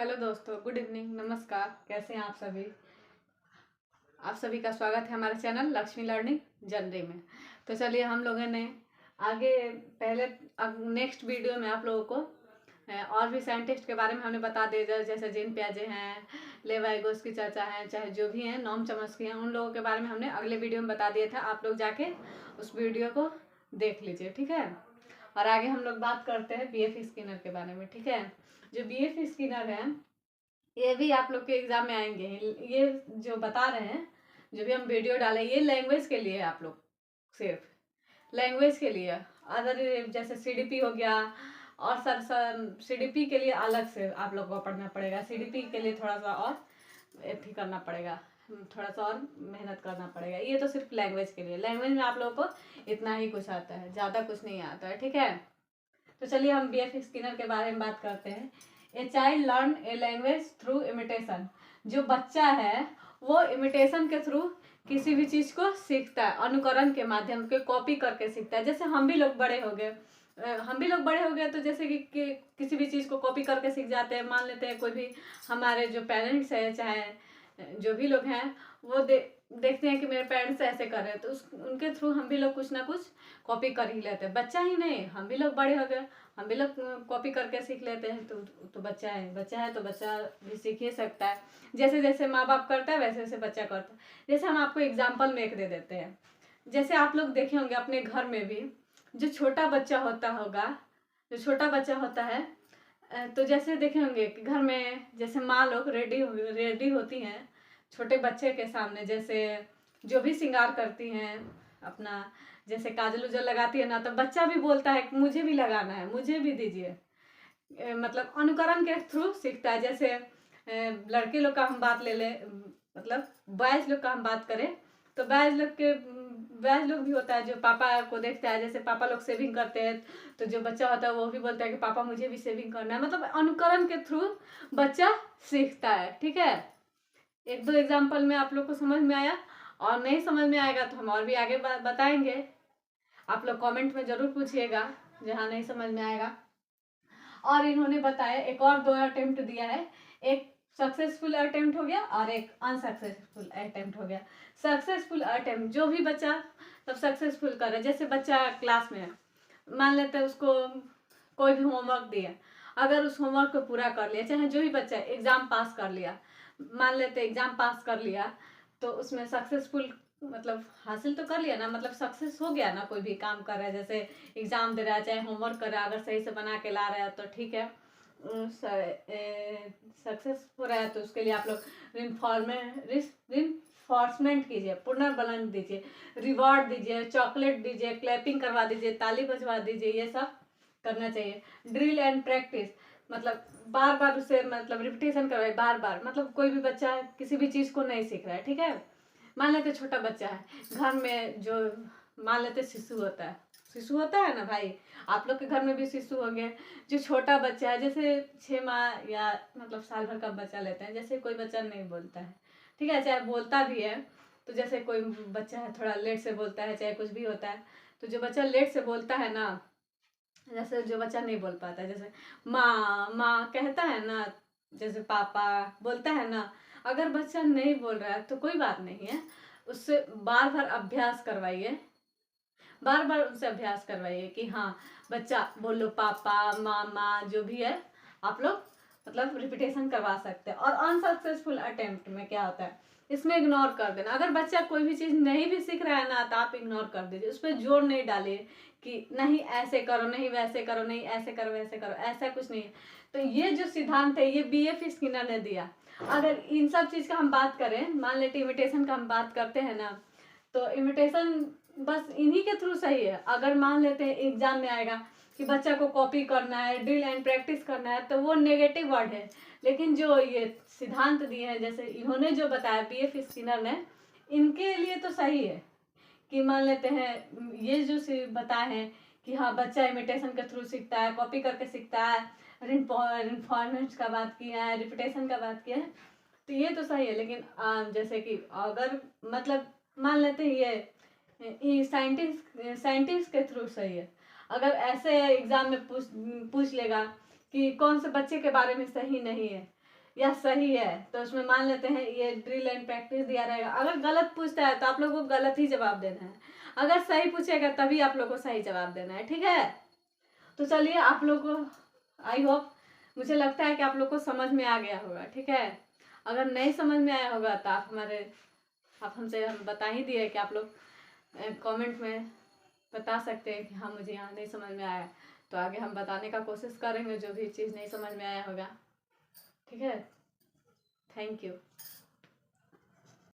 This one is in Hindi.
हेलो दोस्तों, गुड इवनिंग, नमस्कार। कैसे हैं आप सभी? आप सभी का स्वागत है हमारे चैनल लक्ष्मी लर्निंग जनरी में। तो चलिए हम लोगों ने आगे पहले नेक्स्ट वीडियो में आप लोगों को और भी साइंटिस्ट के बारे में हमने बता दिया, जैसे जीन पियाजे हैं, लेवाइगोस की चर्चा है, चाहे जो भी हैं, नोम चॉम्स्की हैं, उन लोगों के बारे में हमने अगले वीडियो में बता दिया था। आप लोग जाके उस वीडियो को देख लीजिए, ठीक है। और आगे हम लोग बात करते हैं बी एफ स्किनर के बारे में, ठीक है। जो बी एफ स्किनर है ये भी आप लोग के एग्जाम में आएंगे। ये जो बता रहे हैं, जो भी हम वीडियो डालें, ये लैंग्वेज के लिए है, आप लोग सिर्फ लैंग्वेज के लिए। अदर जैसे सीडीपी हो गया और सर सीडीपी के लिए अलग से आप लोग को पढ़ना पड़ेगा। सीडीपी के लिए थोड़ा सा और एथी करना पड़ेगा, थोड़ा सा और मेहनत करना पड़ेगा। ये तो सिर्फ लैंग्वेज के लिए। लैंग्वेज में आप लोगों को इतना ही कुछ आता है, ज़्यादा कुछ नहीं आता है, ठीक है। तो चलिए हम बी एफ स्किनर के बारे में बात करते हैं। A child learn a language through imitation. जो बच्चा है वो इमिटेशन के थ्रू किसी भी चीज़ को सीखता है, अनुकरण के माध्यम के, कॉपी करके सीखता है। जैसे हम भी लोग बड़े हो गए, तो जैसे कि किसी भी चीज़ को कॉपी करके सीख जाते हैं। मान लेते हैं कोई भी हमारे जो पेरेंट्स है, चाहे जो भी लोग हैं, वो देखते हैं कि मेरे पेरेंट्स ऐसे कर रहे हैं, तो उनके थ्रू हम भी लोग कुछ ना कुछ कॉपी कर ही लेते हैं। बच्चा ही नहीं, हम भी लोग बड़े हो गए, हम भी लोग कॉपी करके सीख लेते हैं। तो बच्चा है तो बच्चा भी सीख ही सकता है। जैसे जैसे माँ बाप करता है वैसे वैसे बच्चा करता है। जैसे हम आपको एग्जाम्पल में एक दे देते हैं। जैसे आप लोग देखे होंगे अपने घर में भी, जो छोटा बच्चा होता है, तो जैसे देखे होंगे कि घर में जैसे माँ लोग रेडी होती हैं छोटे बच्चे के सामने, जैसे जो भी श्रृंगार करती हैं अपना, जैसे काजल उजल लगाती है ना, तो बच्चा भी बोलता है कि मुझे भी लगाना है, मुझे भी दीजिए। मतलब अनुकरण के थ्रू सीखता है। जैसे लड़के लोग का हम बात ले ले, मतलब बॉयज लोग का हम बात करें, तो बॉयज लोग भी होता है जो पापा को देखता है। जैसे पापा लोग सेविंग करते हैं, तो जो बच्चा होता है वो भी बोलता है कि पापा मुझे भी सेविंग करना है। मतलब अनुकरण के थ्रू बच्चा सीखता है, ठीक है। एक दो एग्जाम्पल में आप लोग को समझ में आया, और नहीं समझ में आएगा तो हम और भी आगे बताएंगे। आप लोग कमेंट में जरूर पूछिएगा जहाँ नहीं समझ में आएगा। और इन्होंने बताया एक और 2 अटेम्प्ट दिया है, एक सक्सेसफुल अटेम्प्ट हो गया और एक अनसक्सेसफुल अटेम्प्ट हो गया। सक्सेसफुल अटेम्प्ट जो भी बच्चा तब सक्सेसफुल कर रहा है। जैसे बच्चा क्लास में है, मान लेते हैं उसको कोई भी होमवर्क दिया, अगर उस होमवर्क को पूरा कर लिया, चाहे जो भी बच्चा एग्जाम पास कर लिया, मान लेते एग्जाम पास कर लिया, तो उसमें सक्सेसफुल मतलब हासिल तो कर लिया ना, मतलब सक्सेस हो गया ना। कोई भी काम कर रहा है, जैसे एग्जाम दे रहा है, चाहे होमवर्क कर रहा है, अगर सही से बना के ला रहा है तो ठीक है, सक्सेस हो रहा है। तो उसके लिए आप लोग रिन्फोर्समेंट कीजिए, पुनर्बलन दीजिए, रिवॉर्ड दीजिए, चॉकलेट दीजिए, क्लैपिंग करवा दीजिए, ताली बजवा दीजिए, ये सब करना चाहिए। ड्रिल एंड प्रैक्टिस, मतलब बार बार उसे मतलब रिपीटेशन करवाए, बार बार। मतलब कोई भी बच्चा किसी भी चीज़ को नहीं सीख रहा है, ठीक है। मान लेते छोटा बच्चा है घर में, जो मान लेते शिशु होता है ना भाई, आप लोग के घर में भी शिशु होंगे। जो छोटा बच्चा है, जैसे 6 माह या मतलब साल भर का बच्चा लेते हैं, जैसे कोई बच्चा नहीं बोलता है, ठीक है, चाहे बोलता भी है, तो जैसे कोई बच्चा है थोड़ा लेट से बोलता है, चाहे कुछ भी होता है, तो जो बच्चा लेट से बोलता है ना, जैसे जो बच्चा नहीं बोल पाता है, जैसे माँ माँ कहता है ना, जैसे पापा बोलता है ना, अगर बच्चा नहीं बोल रहा है तो कोई बात नहीं है, उससे बार बार अभ्यास करवाइए, बार बार उनसे अभ्यास करवाइए कि हाँ बच्चा बोलो, पापा मामा जो भी है, आप लोग मतलब रिपीटेशन करवा सकते हैं। और अनसक्सेसफुल अटेम्प्ट में क्या होता है, इसमें इग्नोर कर देना। अगर बच्चा कोई भी चीज़ नहीं भी सीख रहा है ना, तो आप इग्नोर कर दीजिए, उस पर जोर नहीं डालिए कि नहीं ऐसे करो, नहीं वैसे करो, नहीं ऐसे करो वैसे करो, ऐसा कुछ नहीं है। तो ये जो सिद्धांत है ये बी एफ स्किनर ने दिया। अगर इन सब चीज़ का हम बात करें, मान लेते इमिटेशन का हम बात करते हैं ना, तो इमिटेशन बस इन्हीं के थ्रू सही है। अगर मान लेते हैं एग्जाम में आएगा कि बच्चा को कॉपी करना है, ड्रिल एंड प्रैक्टिस करना है, तो वो नेगेटिव वर्ड है। लेकिन जो ये सिद्धांत दिए हैं, जैसे इन्होंने जो बताया बी एफ स्किनर ने, इनके लिए तो सही है। कि मान लेते हैं ये जो बताए हैं कि हाँ बच्चा इमिटेशन के थ्रू सीखता है, कॉपी करके सीखता है, रिन्फॉर्मेंट का बात किया है, रिपीटेशन का बात किया है, तो ये तो सही है। लेकिन जैसे कि अगर मतलब मान लेते हैं ये साइंटिस्ट के थ्रू सही है। अगर ऐसे एग्जाम में पूछ लेगा कि कौन से बच्चे के बारे में सही नहीं है, या सही है, तो उसमें मान लेते हैं ये ड्रिल एंड प्रैक्टिस दिया रहेगा। अगर गलत पूछता है तो आप लोग को गलत ही जवाब देना है, अगर सही पूछेगा तभी आप लोग को सही जवाब देना है, ठीक है। तो चलिए, आप लोग को आई होप, मुझे लगता है कि आप लोग को समझ में आ गया होगा, ठीक है। अगर नहीं समझ में आया होगा तो आप हमसे हम बता ही दिए कि आप लोग कमेंट में बता सकते हैं कि हाँ मुझे यहाँ नहीं समझ में आया, तो आगे हम बताने का कोशिश करेंगे जो भी चीज़ नहीं समझ में आया होगा, ठीक है। Thank you.